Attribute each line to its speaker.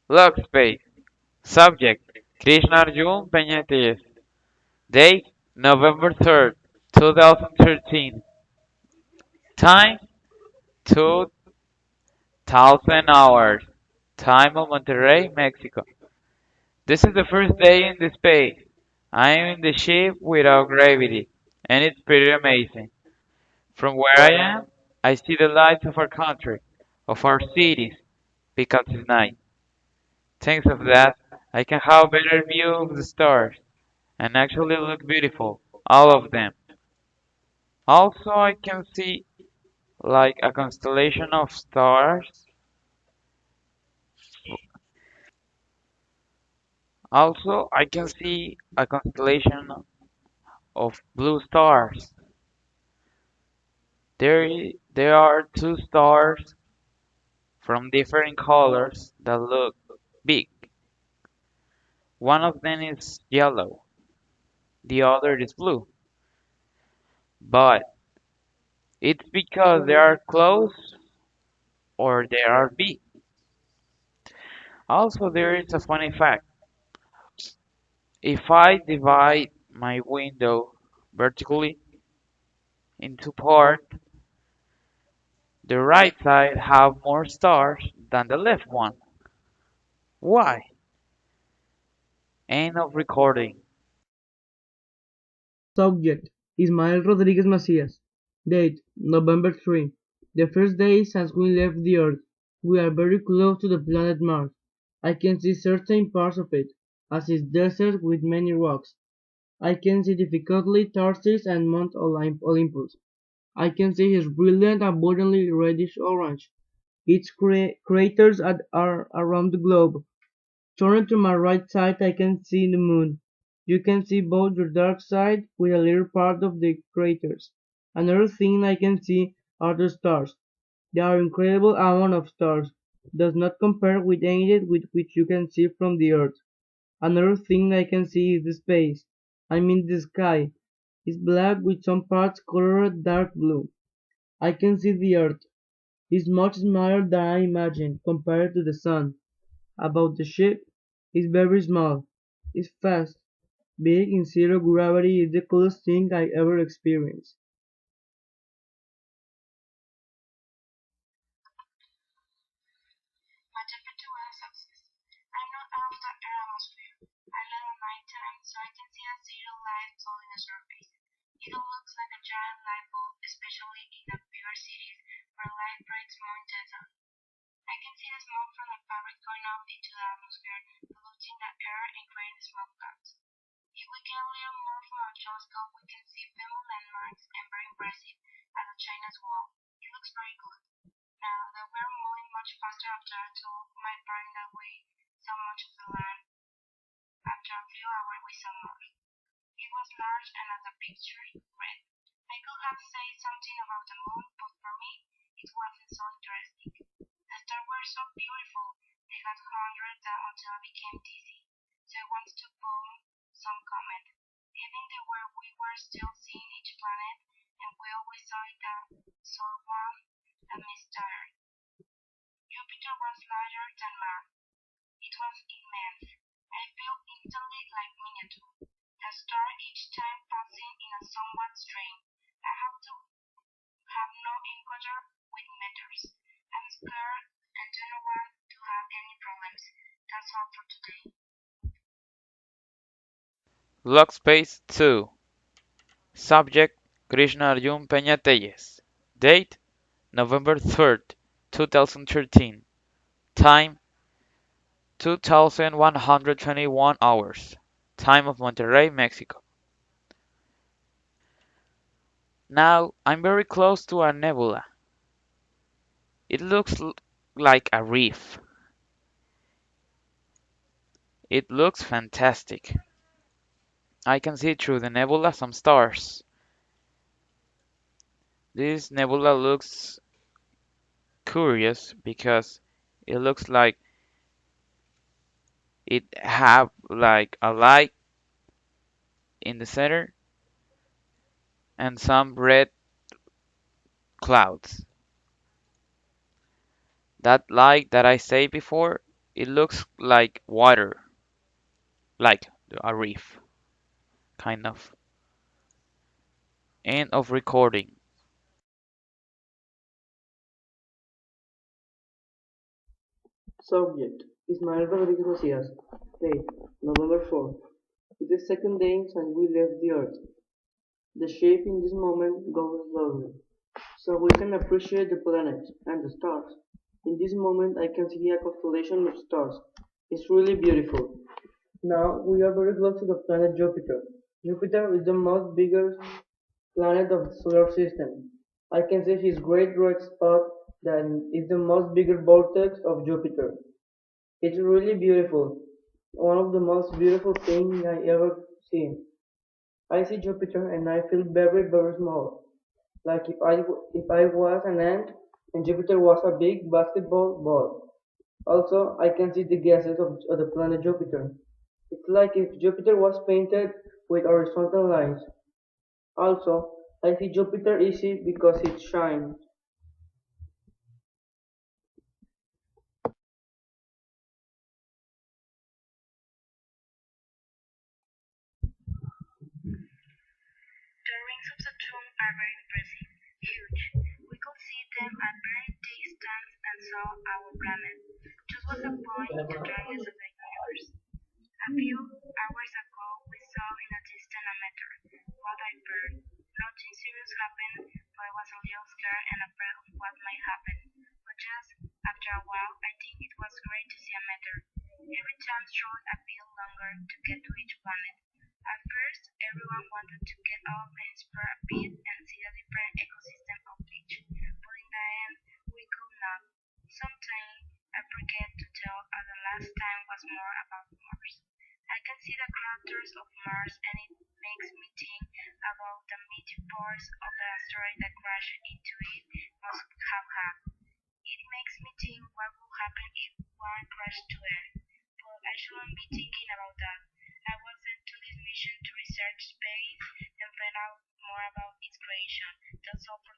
Speaker 1: Log space. Subject. Krishna Arjun Peñates. Date. November 3rd, 2013. Time. 2000 hours. Time of Monterrey, Mexico. This is the first day in the space. I am in the ship without gravity, and it's pretty amazing. From where I am, I see the lights of our country, of our cities, because it's night. Thanks of that, I can have a better view of the stars, and actually look beautiful, all of them. Also, I can see like a constellation of stars. Also, I can see a constellation of blue stars. There are two stars from different colors that look big. One of them is yellow, the other is blue. But it's because they are close or they are big. Also, there is a funny fact. If I divide my window vertically into part, the right side have more stars than the left one. Why? End of recording.
Speaker 2: Subject: Ismael Rodriguez Macias. Date: November 3. The first day since we left the Earth. We are very close to the planet Mars. I can see certain parts of it, as its desert with many rocks. I can see difficultly Tarsis and Mount Olympus. I can see his brilliant abundantly reddish-orange. Its craters are around the globe. Turning to my right side I can see the moon. You can see both the dark side with a little part of the craters. Another thing I can see are the stars. There are incredible amount of stars. Does not compare with anything with which you can see from the earth. Another thing I can see is the space. I mean the sky. It's black with some parts colored dark blue. I can see the earth. It's much smaller than I imagined compared to the sun. About the ship, it's very small. It's fast. Being in zero gravity is the coolest thing I ever experienced.
Speaker 1: Log space 2. Subject Krishna Arjun Peña Telles. Date November 3rd, 2013. Time 2121 hours. Time of Monterrey, Mexico. Now I'm very close to a nebula. It looks like a reef. It looks fantastic. I can see through the nebula some stars. This nebula looks curious because it looks like it have like a light in the center and some red clouds. That light that I say before It looks like water, like a reef, kind of. End of recording.
Speaker 2: Subject: Ismael Rodriguez Macias. Date: November 4th. It is the second day since we left the Earth. The ship in this moment goes slowly, so we can appreciate the planets and the stars. In this moment I can see a constellation of stars. It's really beautiful. Now we are very close to the planet Jupiter. Jupiter is the most biggest planet of the solar system. I can see his great red spot that is the most bigger vortex of Jupiter. It's really beautiful. One of the most beautiful things I ever seen. I see Jupiter and I feel very very small. Like if I was an ant and Jupiter was a big basketball ball. Also, I can see the gases of the planet Jupiter. It's like if Jupiter was painted with horizontal lines. Also, I see Jupiter easy because it shines.
Speaker 3: The rings of Saturn are very impressive, huge. We could see them at very distance and saw our planet. Just was a point in the darkness of the universe. A few hours ago we saw in a distance a meteor. What I bird. Nothing serious happened, but I was a little scared and afraid of what might happen. But just after a while I think it was great to see a meteor. Every time showed a bit longer to get to each planet. At first, everyone wanted to get off and explore a bit and see the different ecosystem of each, but in the end, we could not. Sometimes I forget to tell as the last time was more about Mars. I can see the craters of Mars and it makes me think about the meteors of the asteroid that crashed into it must have had. It makes me think what would happen if one crashed to Earth. But I shouldn't be thinking about that. I was sent to this mission to research space and find out more about its creation. That's all for